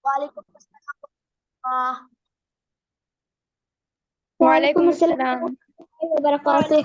वालेकुम अस्सलाम। वालेकुम वालेकुम अस्सलाम। अस्सलाम वबरकातुह।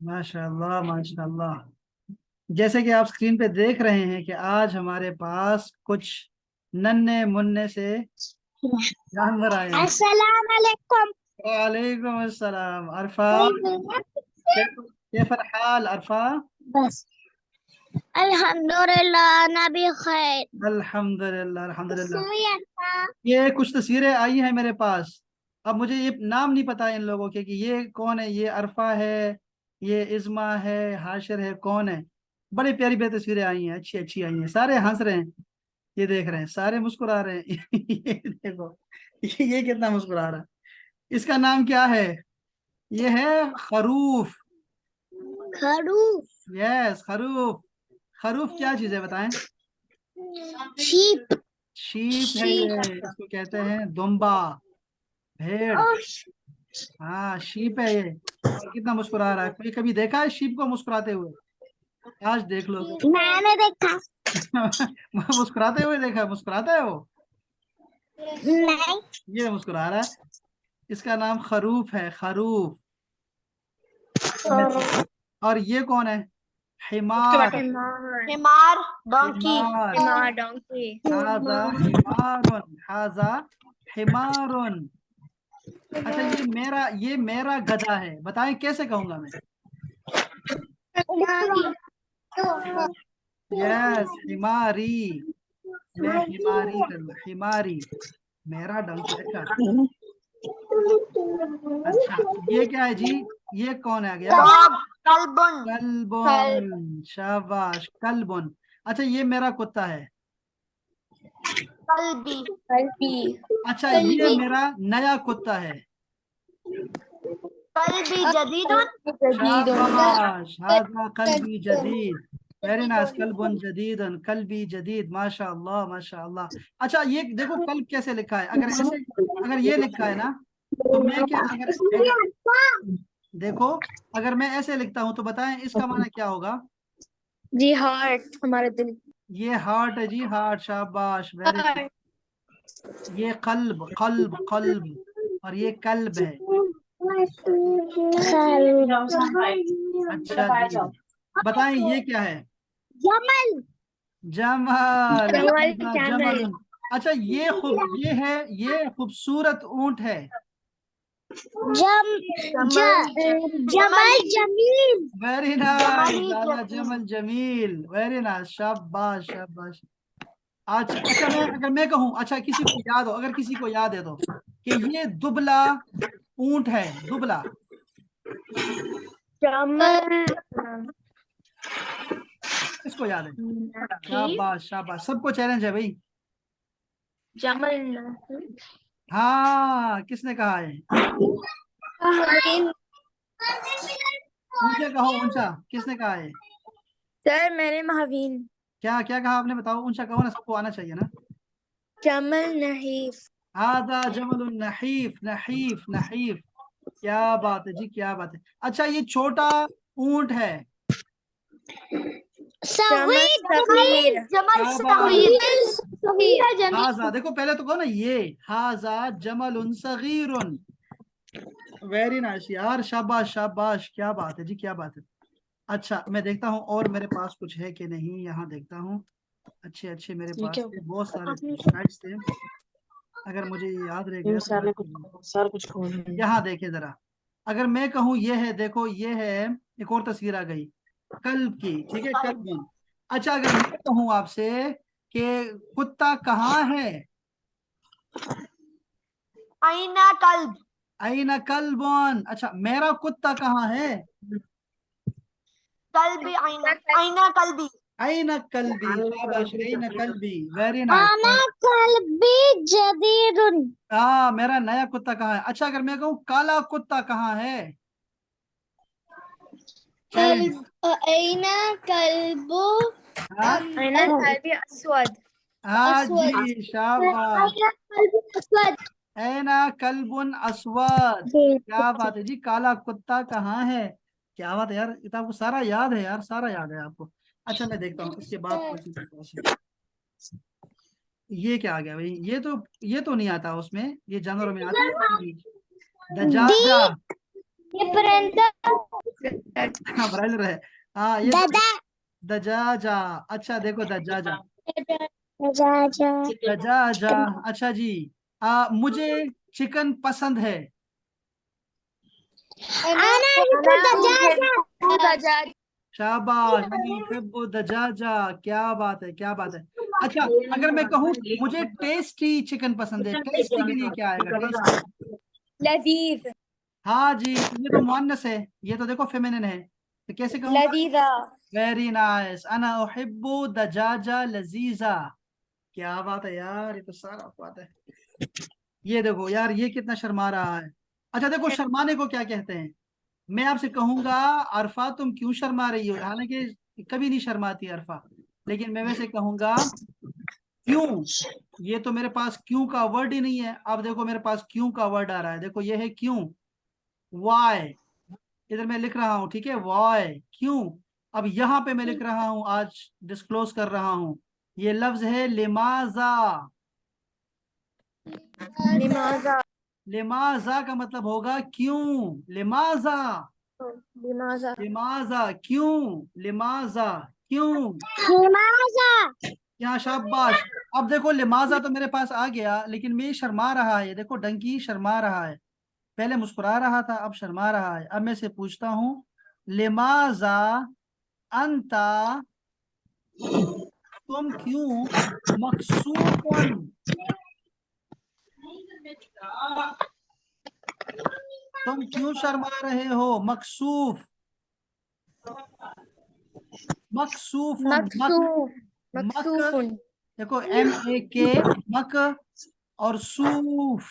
माशा अल्लाह माशा अल्लाह। जैसे कि आप स्क्रीन पे देख रहे हैं कि आज हमारे पास कुछ नन्हे मुन्ने से जानवर आए हैं। अस्सलाम वालेकुम। वालेकुम अस्सलाम। अरफा कैफ हाल अरफा? बस अल्हम्दुलिल्लाह अना बखैर। अल्हम्दुलिल्लाह अल्हम्दुलिल्लाह। ये कुछ तस्वीरें आई हैं मेरे पास। अब मुझे ये नाम नहीं पता इन लोगों के कि ये कौन है। ये अरफा है, ये इज़्मा है, हाशिर है, कौन है। बड़ी प्यारी प्यारी तस्वीरें आई हैं, अच्छी अच्छी आई हैं। सारे हंस रहे हैं, ये देख रहे हैं, सारे मुस्कुरा रहे हैं। ये देखो, ये कितना मुस्कुरा रहा है। इसका नाम क्या है? ये है खरूफ। खरूफ। यस खरूफ। खरूफ क्या चीज है बताएं? शीप। शीप है ये। इसको कहते हैं दुम्बा, भेड़। हाँ शीप है ये। और कितना मुस्कुरा रहा है। कोई कभी देखा है शीप को मुस्कुराते हुए? आज देख लो। मैंने देखा। मुस्कुराते हुए देखा? मुस्कुराता है वो? नहीं। ये मुस्कुरा रहा है। इसका नाम खरूफ है, खरूफ। और ये कौन है? हिमार। हिमार। हिमार डोंकी। हिमार। हिमार डोंकी। हाजा हिमारुन, हाजा हिमारुन। अच्छा ये मेरा गधा है। बताएं कैसे कहूंगा मैं? यस हिमारी। मैं हिमारी करूंगा, हिमारी। मेरा डंकी। अच्छा अच्छा। ये क्या है जी? ये कौन आ गया? डॉग। कल्बुन। कल्बुन। शाबाश कल्बुन। अच्छा ये मेरा कुत्ता है। कल्बी। कल्बी। अच्छा ये मेरा नया कुत्ता है। कल्बी जदीदुन। जदीद। शाबाश हाजा कल्बी जदीद। Very nice. कल्बुन जदीदन, कल्बी जदीद। माशा अल्लाह माशा अल्लाह। अच्छा ये देखो कल्ब कैसे लिखा है। अगर ऐसे, अगर ये लिखा है ना, तो मैं क्या, अगर अगर देखो, अगर मैं ऐसे लिखता हूं तो बताएं इसका माना क्या होगा? जी हार्ट, हमारा दिल। ये हार्ट है जी, हार्ट। शाबाश वेरी। ये कल्ब, कल्ब कल्ब। और ये कल्ब है। अच्छा जी। बताएं ये क्या है? जमल। जमल। जमल हाजा कैमल। जमल। अच्छा ये है, ये खूबसूरत ऊंट है। जम ज जमल जमली। जमील। वेरी नाइस जमली हाजा जमील। जमल जमील। Very nice. शाबाश शाबाश। अच्छा अच्छा, अगर मैं कहूँ, अच्छा किसी को याद हो, अगर किसी को याद है तो, कि ये दुबला ऊंट है, दुबला। जमल किसको याद है? नहीफ। शाबाश शाबाश, सबको चैलेंज है भाई। जमल नहीफ। हाँ किसने कहा है? ऊंचा कहो, ऊंचा। किसने कहा है? सर मैंने महावीन। क्या क्या कहा आपने? बताओ, ऊंचा कहो ना, सबको आना चाहिए ना। जमल नहीफ। हादा जमल नहीफ, नहीफ नहीफ। क्या बात है जी, क्या बात है। अच्छा ये छोटा ऊंट है। जमल सगीर सगीर। जमल शाबाश। सगीर। सगीर है जमील। हाजा, देखो पहले तो कहो ना ये। हाजा जमल सगीरुन। वेरी नाइस यार, शाबाश शाबाश, क्या बात है जी, क्या बात है। अच्छा मैं देखता हूँ और मेरे पास कुछ है कि नहीं, यहाँ देखता हूँ। अच्छे अच्छे मेरे ये पास क्या थे, बहुत सारे आपने स्लाइड्स थे। अगर मुझे ये याद रह गया तो सर मैं ने आपको कुछ सर कुछ खोल यहाँ देखे जरा। अगर मैं कहूँ ये है, देखो ये है, एक और तस्वीर आ गई कल्ब की, ठीक है, कल्ब। अच्छा अगर मैं कहूँ आपसे कि कुत्ता कहाँ है, आईना कल्ब। आईना कल्बन, अच्छा मेरा कुत्ता कहाँ है, कल्बी आईना, आईना कल्बी। आईना कल्बी, शाबाश, आईना कल्बी, वेरी नाइस। अना कल्बी जदीदुन। हाँ, मेरा नया कुत्ता कहाँ है। अच्छा अगर मैं कहूँ काला कुत्ता कहाँ है, चैलेंज। अना कल्बु हाँ अना कल्बी अस्वद। हाँ अस्वद। जी, शाबाश, अना कल्बु अस्वद। ऐना कल्बुन अस्वद, क्या बात है जी, काला कुत्ता कहाँ है, क्या बात है यार, ये तो आपको सारा याद है यार, सारा याद है आपको। अच्छा मैं देखता हूँ इसके बाद ये क्या आ गया भाई, ये तो नहीं आता उसमें, ये जानवरों में आता है दजाजा। हाँ ब्राइलर है, हाँ ये दादा दजाजा। अच्छा देखो दजाजा, जा दजाजा, अच्छा जी। मुझे चिकन पसंद है, शाबाश, अना उहिब्बु दजाजा, क्या बात है, क्या बात है। अच्छा अगर मैं कहूँ मुझे टेस्टी चिकन पसंद है, टेस्टी के लिए क्या आएगा, टेस्टी। लजीज। हाँ जी, ये तो मुअन्नस है, ये तो देखो फेमिनिन है, तो कैसे कहूँगा, लजीजा। वेरी नाइस, अना उहिब्बु दजाजा लजीजा, क्या बात है यार, ये तो सारा बात है। ये देखो यार, ये कितना शर्मा रहा है। अच्छा देखो, शर्माने को क्या कहते हैं, मैं आपसे कहूंगा अरफा तुम क्यों शर्मा रही हो, हालांकि कभी नहीं शर्माती अरफा, लेकिन मैं वैसे कहूंगा क्यों, ये तो मेरे पास क्यों का वर्ड ही नहीं है। अब देखो मेरे पास क्यों का वर्ड आ रहा है, देखो ये है क्यों, वाई, इधर मैं लिख रहा हूं, ठीक है, वाई क्यों। अब यहाँ पे मैं लिख रहा हूं, आज डिस्क्लोज कर रहा हूं, ये लफ्ज है लिमाजा। लिमाजा। लिमाजा का मतलब होगा क्यों, लिमाजा, लिमाजा। लिमाजा क्यों, लिमाजा क्यों, हिमाजा यहाँ शाबाश। अब देखो लिमाजा तो मेरे पास आ गया, लेकिन मैं शर्मा रहा है, देखो डंकी शर्मा रहा है, पहले मुस्कुरा रहा था अब शर्मा रहा है। अब मैं से पूछता हूँ लिमाजा अंता, तुम क्यों मकसूफन, तुम क्यों शर्मा रहे हो, मकसूफ, मकसूफुन, मक, मकसूफ। मक, मकसूफुन। देखो MAK, मक, और सूफ,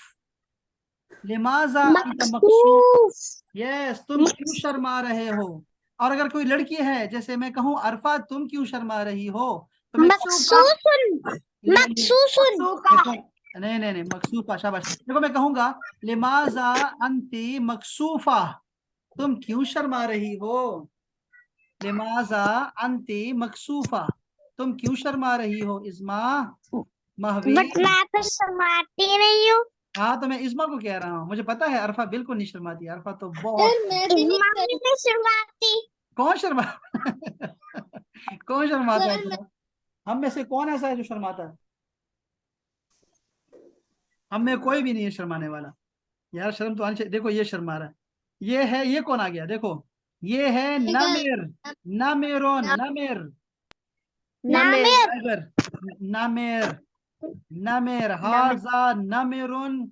लिमाजा अंत मकसूफ, मकसूफ यस, तुम क्यों शर्मा रहे हो। और अगर कोई लड़की है, जैसे मैं कहूँ अरफा तुम क्यों शर्मा रही हो, तो मैं मकसूका, मकसूसुन मकसूसुन मकसूका। देखो, नहीं नहीं नहीं, मकसूफा, शाबाश, देखो मैं कहूंगा लिमाजा अंती मकसूफा, तुम क्यों शर्मा रही हो, लिमाजा अंती मकसूफा, तुम क्यों शर्मा रही हो, इस्मा, महवी। बट मैं तो शर्माती नहीं हूँ। हाँ तो मैं इस्मा को कह रहा हूँ, मुझे पता है अरफा बिल्कुल नहीं शर्माती, अरफा तो बहुत, इस्मा भी नहीं शर्माती। कौन शर्मा कौन शर्माता है इतना? हम में से कौन ऐसा है जो शर्माता है, हम में कोई भी नहीं है शर्माने वाला, यार शर्म तो आनी चाहिए। देखो ये शर्मा रहा है, ये है, ये कौन आ गया, देखो ये है नमिर, नमिरुन, नमिर, नमिर। नामिर टाइगर, नमिर, नमिर, नमिर। हाजा नमिरुन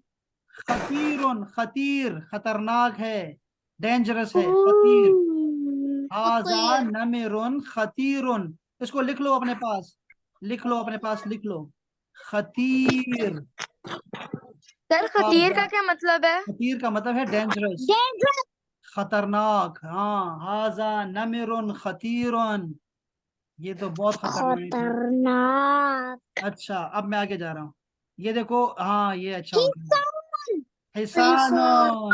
खतीरुन, खतीर खतरनाक है, डेंजरस है, खतीर, हाजा नमिरुन खतीरुन, इसको लिख लो अपने पास, लिख लो अपने पास, लिख लो, खतीर, सर खतीर हाजा, का क्या मतलब है? खतीर का मतलब है डेंजरस, डेंजरस खतरनाक, हाँ, हाजा नमिरुन खतीरुन, ये तो बहुत खतरनाक है। खतरनाक अच्छा अब मैं आगे जा रहा हूँ, ये देखो, हाँ ये अच्छा हो गया, किसान हिसानुन,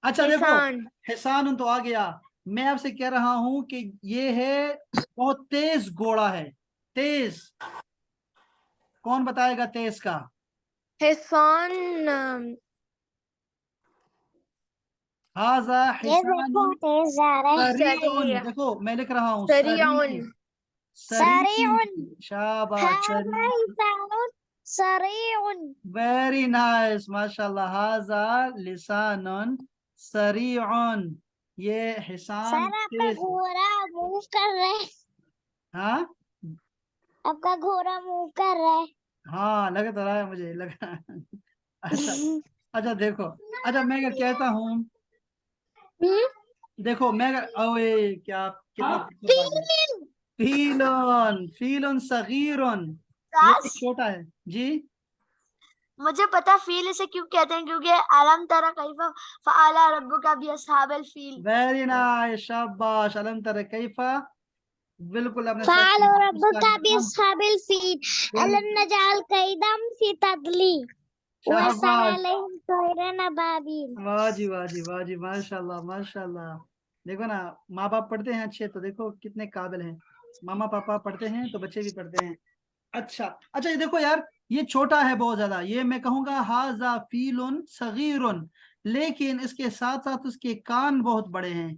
अच्छा देखो, हिसान। हिसानुन तो आ गया, मैं आपसे कह रहा हूं कि ये है बहुत तेज घोड़ा है, तेज, कौन बताएगा तेज का, हिसान। हाजा ये देखो हिसानुन तेज जा रहा है सरीउन, सरिया। देखो मैं लिख रहा हूँ सरियाउन। सरी, सरी, सरीउन शाबाश, हाजा सरी, इंसानुन सरीउन वेरी नाइस, माशाल्लाह, हाजा लिसानुन सरीउन, ये हिसान सर आपका तेज। घोड़ा मूव कर रहा है, हाँ आपका घोड़ा मूव कर रहा है। हाँ, लग तो रहा है मुझे, लगा। अच्छा अच्छा देखो, अच्छा मैं अगर कहता हूँ, देखो मैं अगर, ओए क्या, कितना खूबसूरत बात है। फील। फीलन, फीलन सगीरन, ये भी सास, छोटा है जी। मुझे पता फील इसे क्यों कहते हैं, क्योंकि अलम तरा कैफा फअला रब्बुका भी अस्हाबिल फील। वेरी नाइस, शाबाश, अलम तरा कैफा, बिल्कुल आपने सही फाल और कहा। रब इसका का भी नाम, साबिल फील। अलम बिल्कुल, नजाल कैदम फी तदली शाबाश, वसरलहम तोयरन अबाबिल। वाह जी वाह जी वाह जी, माशाल्लाह माशाल्लाह। देखो ना, माँ बाप पढ़ते हैं अच्छे तो देखो कितने काबिल हैं, मामा पापा पढ़ते हैं तो बच्चे भी पढ़ते हैं। अच्छा अच्छा, ये देखो यार, ये छोटा है बहुत ज्यादा, ये मैं कहूंगा हाजा फीलुन सगीरुन, लेकिन इसके साथ साथ उसके कान बहुत बड़े हैं,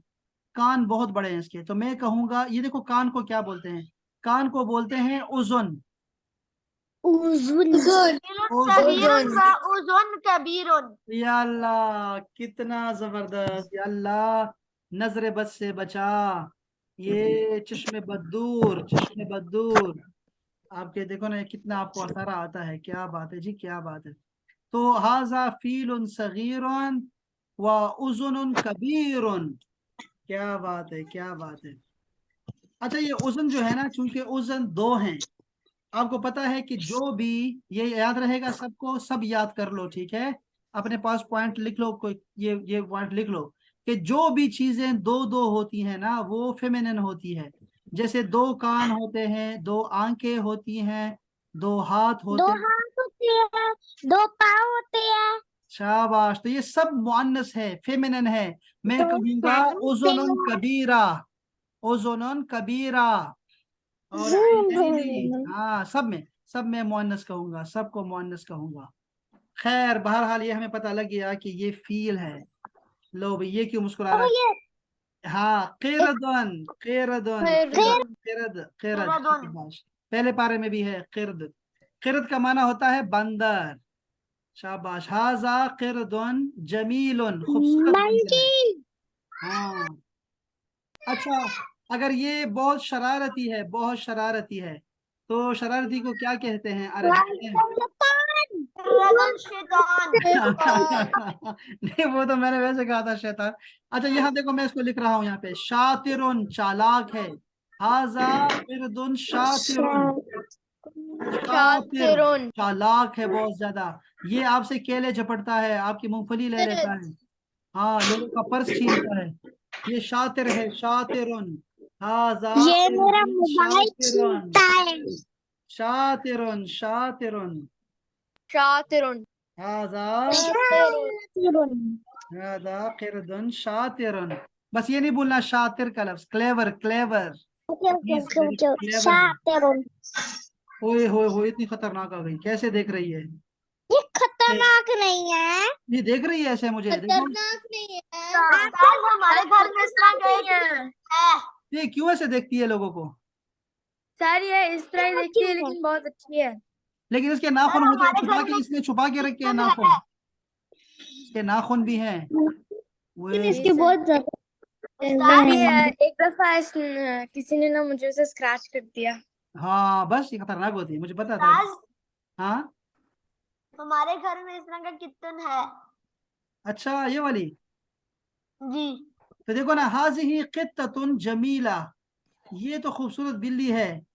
कान बहुत बड़े हैं इसके, तो मैं कहूंगा, ये देखो कान को क्या बोलते हैं, कान को बोलते हैं उजुन। उजुन। फीलुन उजुन, सगीरुन व उजुन कबीरुन। या अल्लाह कितना जबरदस्त, या अल्लाह नजर बद से बचा, ये चश्मे बदूर, चश्मे बदूर, आपके देखो ना कितना आपको असर आता है, क्या बात है जी, क्या बात है। तो हाजा फील सगीरन व उजुन कबीरन, क्या बात है, क्या बात है। अच्छा ये उजन जो है ना, चूंकि उजन दो हैं, आपको पता है कि जो भी, ये याद रहेगा सबको, सब याद कर लो ठीक है, अपने पास पॉइंट लिख लो, कोई ये पॉइंट लिख लो, कि जो भी चीजें दो दो होती हैं ना वो फेमिनिन होती है। जैसे दो कान होते हैं, दो आंखें होती हैं, दो हाथ दो होते हैं। हाथ होते हैं, दो पाँव होते हैं, शाबाश, तो ये सब मुअन्नस है, फेमिनिन है। मैं दो कहूंगा कान होते ओजोन हैं। कबीरा, ओजोन कबीरा, और आईनैनी, हाँ सब में मुअन्नस कहूंगा, सबको मुअन्नस कहूंगा। खैर बहरहाल ये हमें पता लग गया कि ये फील है। लो भाई, ये क्यों मुस्कुरा तो रहा ये है, हाँ एक किरदन, किरदन, खैर। किरद, किरद, किरदुन। शाबाश, पहले पारे में भी है किरद। किरद का माना होता है बंदर, शाबाश, हाजा किरदन जमीलन, खूबसूरत बंदर है। मंकी। हाँ अच्छा, अगर ये बहुत शरारती है, बहुत शरारती है, तो शरारती को क्या कहते हैं अरबी में? किरदुन शैतान। नहीं वो तो मैंने वैसे कहा था, शैतान। अच्छा यहाँ देखो, मैं इसको लिख रहा हूँ यहाँ पे, शातिरुन, चालाक है, हाजा किरदुन शातिरुन, शातिर, शातिरुन। चालाक है बहुत ज्यादा, ये आपसे केले झपटता है, आपकी मूंगफली ले लेता है, हाँ लोगों का पर्स छीनता है, ये शातिर है, शातिरुन, हाजा ये मेरा किरदुन मोबाइल शातिरुन, छीनता है। शातिरुन, शातिरुन, शातिरुन। हाजा, शातिरुन। हाजा किरदुन शातिरुन। बस ये नहीं बोलना शातिर का लफ्ज, clever, clever, okay okay please, okay very okay. Clever है। शातिरुन। ओए हो, इतनी खतरनाक आ गई, कैसे देख रही है ये ये खतरनाक नहीं है। ये देख रही है ऐसे, मुझे देखो, खतरनाक नहीं है। सास, हमारे घर में इस तरह का नहीं एक है। है। ये क्यों ऐसे देखती है लोगों को, सारी है, इस तरह ही देखती है, क्यों है? लेकिन बहुत अच्छी है। लेकिन इसके सर नाखून मुझे हमारे छुपा घर के, में इसने छुपा के रखे हैं किचन नाखून, है। इसके नाखून भी हैं, लेकिन वे, जी इसकी सर। बहुत ज्यादा उस्ताद, अभी एक दफा किसी ने ना मुझे उसे स्क्रैच कर दिया। हाँ बस ये खतरनाक होती है, मुझे पता था। उस्ताद, हाँ हमारे घर में इस तरह का किचन है। अच्छा, ये वाली, जी। तो देखो ना, हाजिही क़ित्ततुन जमीला, ये तो खूबसूरत बिल्ली है,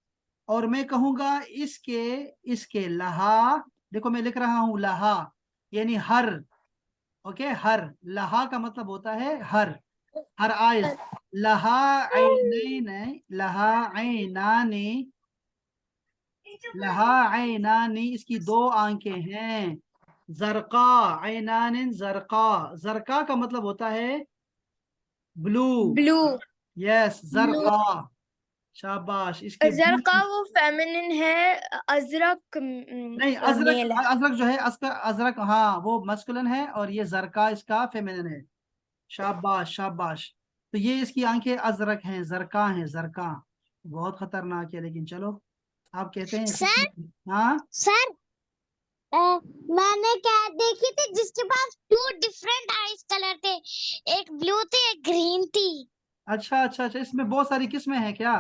और मैं कहूंगा इसके, इसके लहा, देखो मैं लिख रहा हूं लहा, यानी हर, ओके, हर, लहा का मतलब होता है हर, हर आइज, लहा ऐनैन, लहा ऐनानी, लहा ऐनानी, इसकी दो आंखें हैं, जरका, ऐनान जरका, जरका का मतलब होता है ब्लू, ब्लू। Yes blue. जरका, शाबाश, इसके जरका ब्लू, वो फेमिनिन है, अजरक नहीं अजरक, मेल है। अजरक जो है अजरक, हाँ वो मस्कुलिन है, और ये जरका इसका फेमिनिन है, शाबाश शाबाश। तो ये इसकी आंखें अजरक हैं, जरका हैं, जरका, बहुत खतरनाक है, लेकिन चलो, आप कहते हैं सर हाँ, सर मैंने कैट देखी थी जिसके पास 2 डिफरेंट आइस कलर थे, एक ब्लू थी एक ग्रीन थी। अच्छा अच्छा अच्छा, इसमें बहुत सारी किस्में हैं क्या?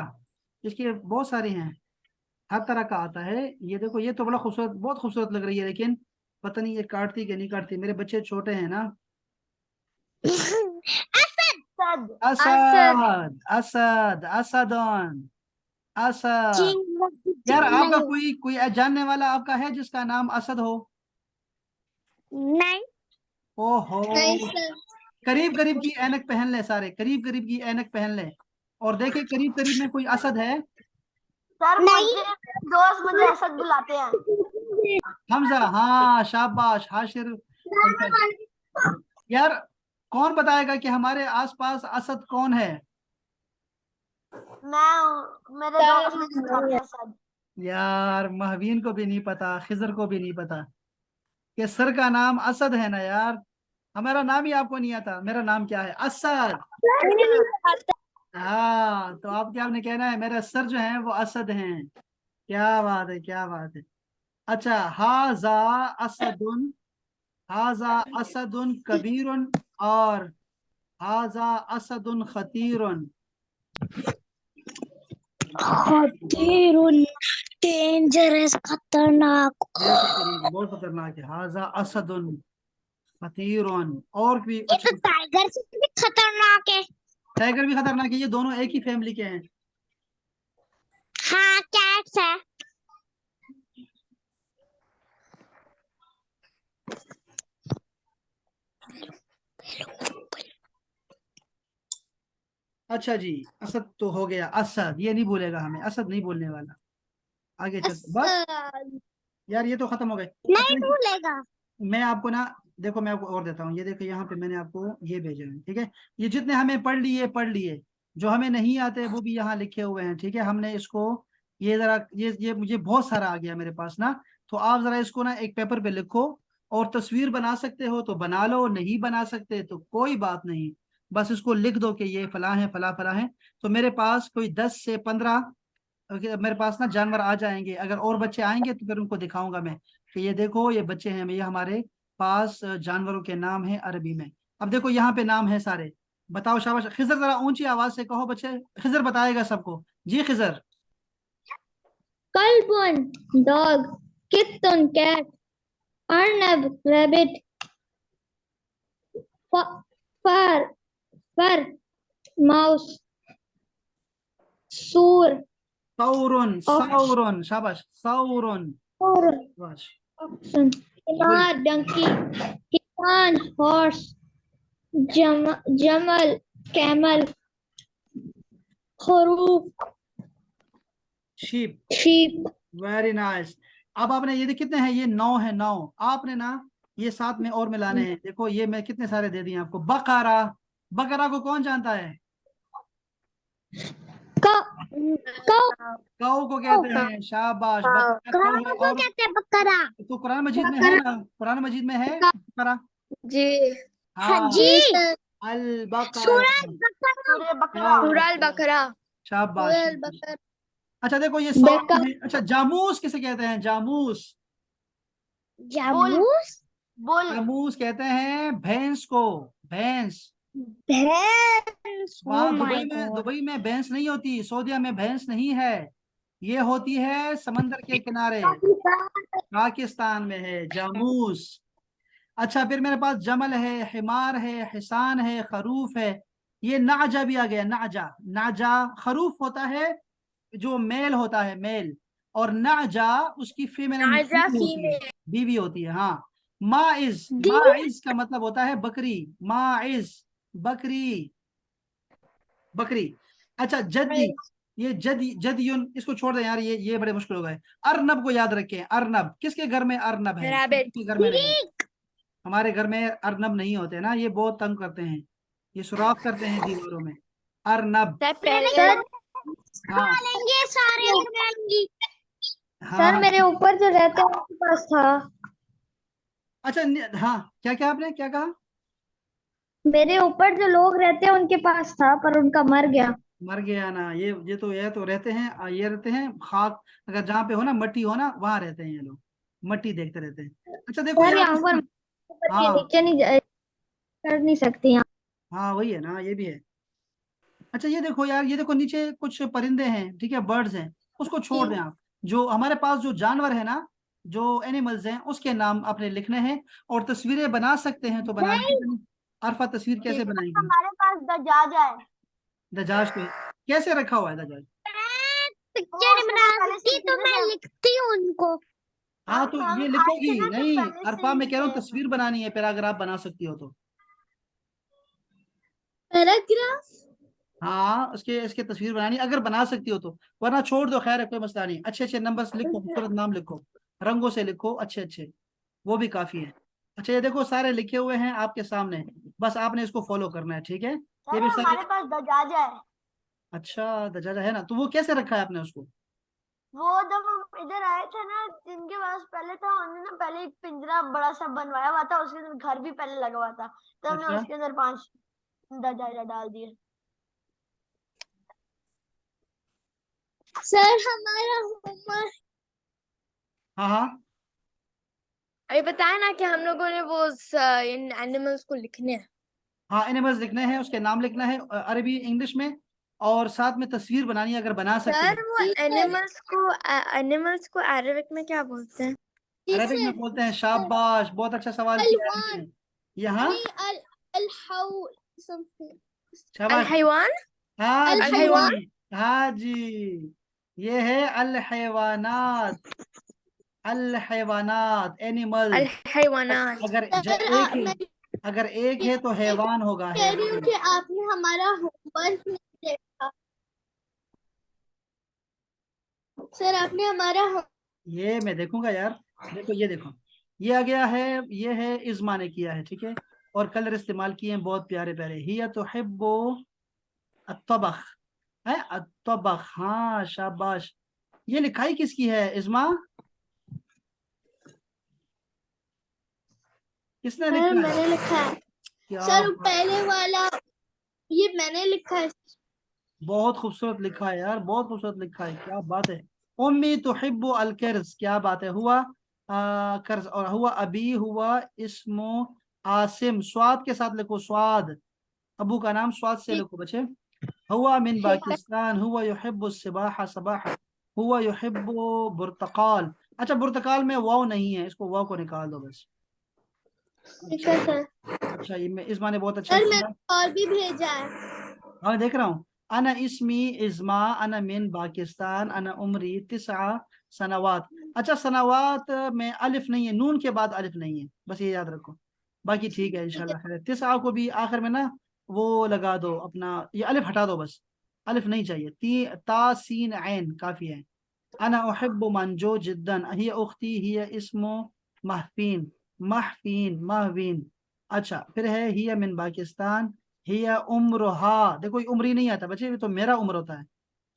इसकी बहुत सारी हैं, हर तरह का आता है। ये देखो, ये तो बड़ा खूबसूरत, बहुत खूबसूरत लग रही है, लेकिन पता नहीं ये काटती कि नहीं काटती। मेरे बच्चे छोटे हैं ना। असद। सद। असद असद असदन असद। चिंग यार आपका नहीं। कोई कोई जानने वाला आपका है जिसका नाम असद हो? नहीं। ओहो, नहीं सर। करीब करीब की ऐनक पहन ले, सारे करीब करीब की ऐनक पहन ले और देखे करीब करीब में कोई असद है? सर नहीं। मुझे दोस्त मुझे असद बुलाते हैं। हमजा, हाँ शाबाश हाशिर। यार कौन बताएगा कि हमारे आसपास असद कौन है? मैं हूँ, मेरे दोस्त मुझे बुलाते हैं असद। यार महवीन को भी नहीं पता, खिजर को भी नहीं पता कि सर का नाम असद है ना यार। हमारा नाम ही आपको नहीं आता। मेरा नाम क्या है? असद। हाँ, तो आप क्या आपने कहना है मेरा सर जो है वो असद हैं। क्या बात है, क्या बात है। अच्छा, हाजा असदुन, हाजा असदुन कबीरुन, और हाजा असदुन खतीरुन। खतीरुन, डेंजरस, खतरनाक। बेहतरीन, बहुत खतरनाक है। हाजा असदुन खतीरुन। और भी ये अच्छा, तो टाइगर से भी खतरनाक है। टाइगर भी खतरनाक है। ये दोनों एक ही फैमिली के हैं। हाँ, कैट्स है। अच्छा जी, असद तो हो गया। असद ये नहीं बोलेगा हमें, असद नहीं बोलने वाला। आगे चलते बस। असद। यार ये तो खत्म हो गए। नहीं अच्छा, भूलेगा। मैं आपको ना, देखो मैं आपको और देता हूँ। ये देखो यहाँ पे मैंने आपको ये भेजे हैं, ठीक है। ये जितने हमें पढ़ लिए पढ़ लिए, जो हमें नहीं आते वो भी यहाँ लिखे हुए हैं, ठीक है। हमने इसको, ये जरा, ये मुझे बहुत सारा आ गया मेरे पास ना। तो आप जरा इसको ना एक पेपर पे लिखो, और तस्वीर बना सकते हो तो बना लो, नहीं बना सकते तो कोई बात नहीं। बस इसको लिख दो कि ये फला है फला फला है। तो मेरे पास कोई 10 से 15 मेरे पास ना जानवर आ जाएंगे। अगर और बच्चे आएंगे तो फिर उनको दिखाऊंगा मैं कि ये देखो ये बच्चे हैं, ये हमारे पास जानवरों के नाम है अरबी में। अब देखो यहाँ पे नाम है सारे। बताओ, शाबाश। खिजर जरा ऊंची आवाज से कहो बच्चे। खिजर बताएगा सबको। जी खिजर। कल्बुन डॉग, कित्तन कैट, अर्नब रैबिट, फर फर माउस, सूर सौरुन सौरुन, शाबाश सौरुन। और शाबाश। ऑक्सन, बोलिए। हिमार डंकी, किसान हॉर्स, जमल कैमल, खरूफ शीप। शीप। Very nice. अब आपने ये कितने हैं? ये 9 है, 9। आपने ना ये साथ में और मिलाने हैं। देखो ये मैं कितने सारे दे दिए आपको। बकरा, बकरा को कौन जानता है? कौ कौ को कहते हैं। शाबाश, बकरा कौ है। को और कहते हैं बकरा। तो कुरान मजीद में है ना, कुरान मजीद में है बकरा। जी। हाँ हाँ, जी। अल बकरा। सूरज बकरा। सूर्य बकरा। सुरल बकरा। शाबाश सुरल शाबाश। बकरा। अच्छा देखो ये बेका। सौरन है। अच्छा, जामूस किसे कहते हैं? जामूस। बुल। जामूस। बुल। जामूस कहते हैं भैंस को। भैंस। भैंस। ओ वहां माय दुबई में, गॉड। दुबई में भैंस नहीं होती, सऊदीया में भैंस नहीं है। ये होती है समंदर के किनारे, पाकिस्तान में है जामूस। अच्छा, फिर मेरे पास जमल है, हिमार है, हिसान है, खरूफ है। ये नाजा भी आ गया। नाजा, नाजा खरूफ होता है जो मेल होता है, मेल। और नाजा उसकी फीमेल नाजा बीवी होती है, फीमेल। बीवी होती है। हाँ, माइज, दी। माइज का मतलब होता है बकरी। माइज, बकरी, बकरी। अच्छा, जद्दी, ये जदी, जदयुन, इसको छोड़ दे यार, ये बड़े मुश्किल हो गए। अर्नब को याद रखें। अर्नब, किसके घर में अर्नब है? रैबिट। किसके घर में नहीं? हमारे घर में अर्नब नहीं होते ना, ये बहुत तंग करते हैं, ये सुराख करते हैं दीवारों में। अर्नब। सर मेरे पहले। घर खा हाँ लेंगे सारे अंदर। हाँ सर हाँ। मेरे ऊपर जो रहते हैं उनके पास था। अच्छा हाँ, क्या क्या आपने क्या कहा? मेरे ऊपर जो लोग रहते हैं उनके पास था पर उनका मर गया। मर गया ना? ये तो रहते हैं, ये रहते हैं खाक, अगर जहाँ पे हो ना, मट्टी हो ना, वहां रहते हैं ये लोग। मट्टी देखते रहते हैं। अच्छा देखो सर यार यहाँ पर ऊपर के हाँ नीचे नहीं कर नहीं सकती यहाँ। हाँ वही है ना, ये भी है। अच्छा ये देखो यार, ये देखो नीचे कुछ परिंदे हैं, ठीक है, बर्ड्स हैं, उसको छोड़ दें आप। जो हमारे पास जो जानवर है ना, जो एनिमल्स हैं, उसके नाम अपने लिखने हैं, और तस्वीरें बना सकते हैं तो बना लीजिए। अरफा तस्वीर कैसे बनाएगी? हमारे पास दजाजा है। दजाज पे कैसे रखा हुआ है दजाज? पिक्चर नहीं उसमें बना से पहले से सकती तो लिखे मैं थे। लिखती हूँ उनको। हाँ तो हम ये आए थे लिखोगी ना तो नहीं, पहले से अरफा ही मैं कह रहा हूँ लिखे। तस्वीर बनानी है, फिर अगर आप बना सकती हो तो। पैराग्राफ। हाँ उसके इसके तस्वीर बनानी है, अगर बना सकती हो तो, वरना छोड़ दो, खैर है, कोई मसला नहीं। अच्छे अच्छे नंबर्स लिखो, खूबसूरत नाम लिखो, रंगों से लिखो अच्छे अच्छे, वो भी काफी है। अच्छा ये देखो सारे लिखे हुए हैं आपके सामने, बस आपने इसको फॉलो करना है, ठीक है। ये सर भी सारे। हमारे पास दजाजा है। अच्छा दजाजा है ना, तो वो कैसे रखा है आपने उसको? वो जब हम इधर आए थे ना, जिनके पास पहले था, उन्होंने पहले एक पिंजरा बड़ा सा बनवाया हुआ था, उसके अंदर घर भी पहले लगा हुआ था, तो हमने अच्छा उसके अंदर 5 दजाजा डाल दिए। सर हमारा होमवर्क हाँ हाँ अभी बताया ना कि हम लोगों ने वो इन एनिमल्स को लिखने हैं। हाँ, एनिमल्स लिखने हैं, उसके नाम लिखना है अरबी इंग्लिश में, और साथ में तस्वीर बनानी है अगर बना सकते हो। सर वो एनिमल्स को अरबिक में क्या बोलते हैं? अरबिक में बोलते हैं शाबाश, बहुत अच्छा सवाल किया है आपने। यहाँ शाबाश। अल-हैवान। हाँ अल-हैवान। जी, हाँ जी, ये है अल हैवानात, अल हैवानात एनिमल्स। अल-हैवानात। अगर एक है, अगर एक है तो हैवान होगा, हैवान। कि आपने हमारा होमवर्क नहीं देखा। सर आपने हमारा ये मैं देखूंगा यार। देखो ये देखो, ये आ गया है, ये है इज़्मा ने किया है, ठीक है, और कलर इस्तेमाल किए हैं बहुत प्यारे प्यारे। हिया तुहिब्बु अत्तबख है, अत्तबख, हाँ शाबाश। ये लिखाई किसकी है इज़्मा, किसने सर लिखा है? मैंने लिखा है। क्या सर पहले वाला ये मैंने लिखा है। बहुत खूबसूरत लिखा है यार, बहुत खूबसूरत लिखा है, क्या बात है। उम्मी तुहिब्बु अल कर्ज, क्या बात है। हुआ कर्ज, और हुआ अबी, हुआ इस्मो आसिम, स्वाद के साथ लिखो, स्वाद, अबू का नाम स्वाद से लिखो बच्चे। हुआ मिन पाकिस्तान, हुआ युहिब्बु सिबाहा सबाहा, हुआ युहिब्बु बुर्तकाल। अच्छा बुर्तकाल में वाव नहीं है, इसको वाव को निकाल दो बस। ठीक अच्छा है सर। अच्छा, ये मैं इस माने बहुत अच्छा सर किया। मैंने और भी भेजा है। हाँ देख रहा हूँ। अना इस्मी इज़्मा, अना मिन पाकिस्तान, अना उम्री तिस्आ सनवात। अच्छा सनवात में अलिफ नहीं है, नून के बाद अलिफ नहीं है, बस ये याद रखो, बाकी ठीक है इंशाल्लाह खैर। तिस्आ को भी आखिर में ना वो लगा दो अपना, ये अलिफ हटा दो बस, अलिफ नहीं चाहिए। ता सीन ऐन काफी है। अना उहिब्बु मंजो जिद्दन, हिय उख्ती, हिय इस्मो महफीन, महफीन महवीन। अच्छा फिर है हिय मिन पाकिस्तान, हिया उम्रहा, देखो ये उम्री नहीं आता बच्चे, ये तो मेरा उम्र होता है।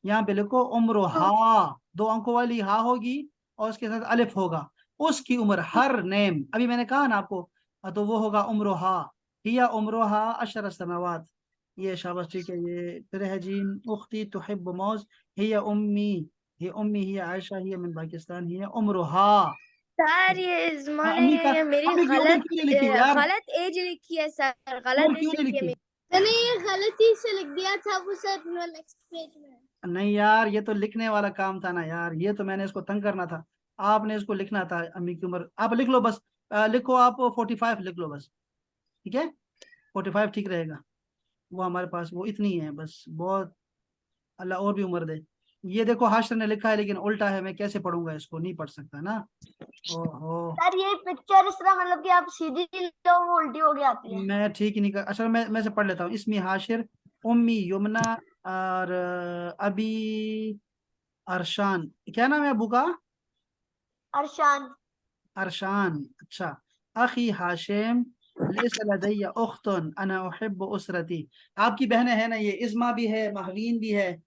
यहाँ पे लिखो उम्रहा, 2 अंकों वाली हा होगी, और उसके साथ अलिफ होगा। उसकी उम्र, हर नेम, अभी मैंने कहा ना आपको, तो वो होगा उम्रहा। हिया उम्रहा अशर सनावात। ये शाबाश, ठीक है। ये फिर है जी, उख्ती तुहिब्बु मौज, हिया उम्मी, ये उम्मी हिया आयशा, हिया मिन पाकिस्तान, हिया उम्रहा। सर ये इज़्मा हाँ ने अम्मी का, ये मेरी अम्मी की उम्र क्यों नहीं लिखी यार, गलत एज लिखी है सर, उम्र गलत क्यों एज नहीं लिखी है लिखी? मेरी। मैंने ये गलती से लिख दिया था, वो सर नेक्स्ट पेज में है। नहीं यार, ये तो लिखने वाला काम था ना यार, ये तो मैंने इसको तंग करना था, आपने इसको लिखना था। अम्मी की उम्र आप लिख लो बस, लिखो आप 45 लिख लो बस, ठीक है, 45 ठीक रहेगा। वो हमारे पास वो इतनी है बस, बहुत, अल्लाह और भी उम्र दे। ये देखो हाशर ने लिखा है लेकिन उल्टा है, मैं कैसे पढ़ूंगा इसको, नहीं पढ़ सकता ना। ओहो, सर ये पिक्चर इस तरह मतलब कि आप सीधी लो वो उल्टी हो गई आती है। मैं ठीक ही नहीं कर। अच्छा मैं से पढ़ लेता हूँ। इसमी हाशिर, उम्मी युमना, और अभी अरशान, क्या नाम है अबू का? अरशान। अरशान, अच्छा। अखी हाशिम, लैस लदैया उख्तुन, अना उहिब्बु उसरती। आपकी बहनें हैं ना, ये इज़्मा भी है, महवीन भी है,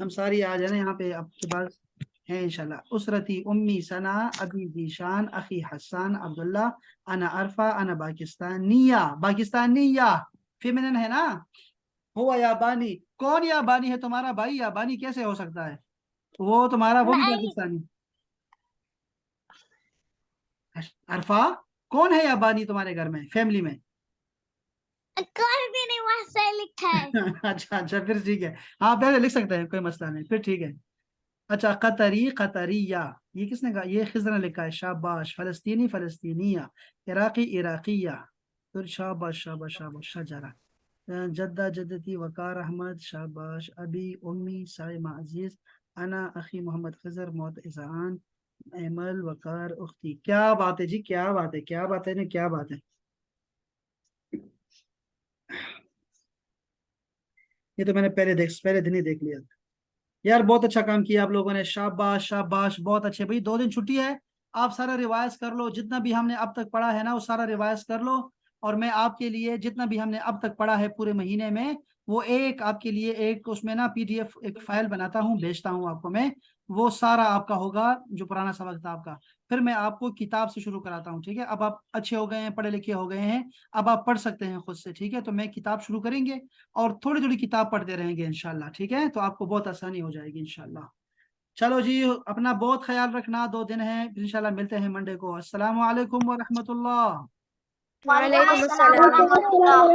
हम सारी आ जाए यहाँ पे आपके पास है इंशाल्लाह। उसरती उम्मी सना, अबी जीशान, अखी हसन अब्दुल्ला, अना अरफा, अना पाकिस्तानिया, पाकिस्तानिया फेमिनिन है ना। हुआ याबानी, कौन याबानी है? तुम्हारा भाई याबानी कैसे हो सकता है? वो तुम्हारा, वो भी मैं पाकिस्तानी। अरफा, कौन है अबानी तुम्हारे घर में, फैमिली में? कोई भी नहीं, वहां से लिखा है। अच्छा अच्छा, फिर ठीक है। हाँ पहले लिख सकते हैं, कोई मसला नहीं, फिर ठीक है। अच्छा, कतरी कतरिया, ये किसने कहा? ये खिज़र ने लिखा है, शाबाश। फलस्तीनी फलस्तीनिया, इराकी इराकिया, फिर शाबाश शाबाश शाबाश। शजरा, जद्दा जद्दती वकार अहमद, शाबाश। अबी उम्मी साइमा अजीज, अना अखी मोहम्मद खिज़र मोतज़ान, एमल वकार उख्ती। क्या बात है जी, क्या बात है, क्या बात है, क्या बात है। ये तो मैंने पहले दिन ही देख लिया। यार बहुत अच्छा काम किया आप लोगों ने, शाबाश शाबाश, बहुत अच्छे। भाई 2 दिन छुट्टी है, आप सारा रिवाइज कर लो, जितना भी हमने अब तक पढ़ा है ना वो सारा रिवाइज कर लो। और मैं आपके लिए जितना भी हमने अब तक पढ़ा है पूरे महीने में, वो एक आपके लिए एक उसमें ना PDF एक फाइल बनाता हूँ, भेजता हूँ आपको मैं। वो सारा आपका होगा जो पुराना सबक था आपका। फिर मैं आपको किताब से शुरू कराता हूँ, ठीक है? अब आप अच्छे हो गए हैं, पढ़े लिखे हो गए हैं, अब आप पढ़ सकते हैं खुद से, ठीक है? तो मैं किताब शुरू करेंगे और थोड़ी थोड़ी किताब पढ़ते रहेंगे इंशाल्लाह, ठीक है? तो आपको बहुत आसानी हो जाएगी इंशाल्लाह। चलो जी, अपना बहुत ख्याल रखना, 2 दिन है, इंशाल्लाह मिलते हैं मंडे को। अस्सलाम वालेकुम व रहमतुल्लाह। वालेकुम वालेकुम अस्सलाम व अस्सलाम। रहमतुल्लाह।